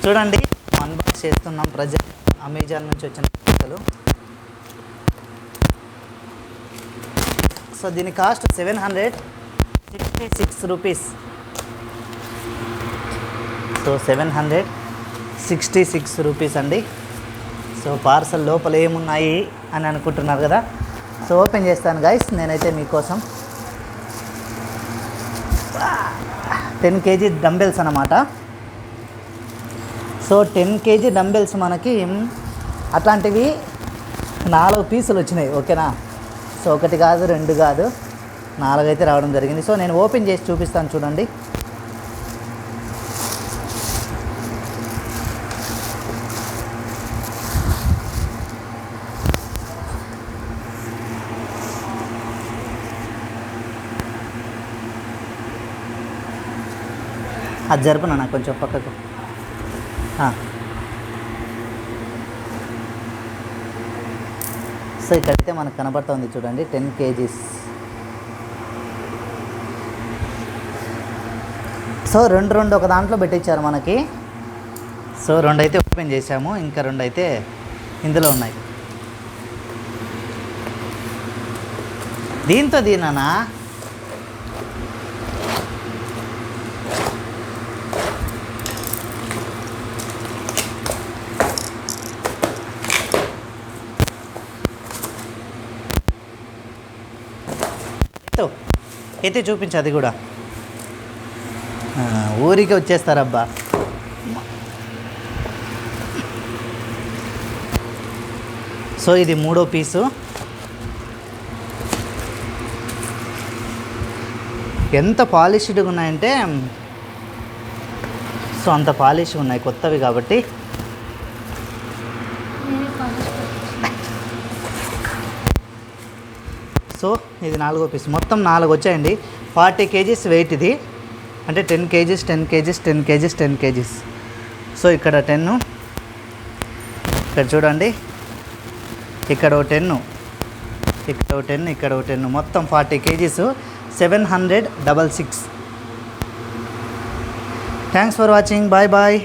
చూడండి అన్బాక్స్ చేస్తున్నాం present Amazon నుంచి వచ్చిన పుస్తకాలు. సో దీని కాస్ట్ 766 రూపీస్. సో 766 రూపీస్ అండి. సో పార్సల్ లోపల ఏమున్నాయి అని అనుకుంటున్నారు కదా. సో ఓపెన్ చేస్తాను గైస్ నేనైతే మీకోసం. 10 kg డంబెల్స్ అన్నమాట. సో 10 kg డంబెల్స్ మనకి అట్లాంటివి 4 పీసులు వచ్చినాయి. ఓకేనా. సో 1 కాదు 2 కాదు 4 అయితే రావడం జరిగింది. సో నేను ఓపెన్ చేసి చూపిస్తాను చూడండి. అది జరుపునా నాకు కొంచెం పక్కకు. సో ఇక్కడైతే మనకు కనబడుతుంది చూడండి 10 kgs. సో రెండు ఒక దాంట్లో పెట్టించారు మనకి. సో 2 అయితే ఓపెన్ చేసాము, ఇంకా 2 అయితే ఇందులో ఉన్నాయి. దీంతో దీనా అయితే చూపించు. అది కూడా ఊరికి వచ్చేస్తారబ్బా. సో ఇది 3వ పీసు. ఎంత పాలిష్డ్గా ఉన్నాయంటే సో అంత పాలిష్గా ఉన్నాయి, కొత్తవి కాబట్టి. సో ఇది 4వ పీస్. మొత్తం 4 వచ్చాయండి. 40 kgs వెయిట్ ఇది. అంటే 10 kgs 10 kgs 10 kgs 10 kgs. So ఇక్కడ 10, ఇక్కడ చూడండి, ఇక్కడ 10, ఇక్కడ 10, ఇక్కడ 10, మొత్తం 40 kgs 766. Thanks for watching. Bye bye.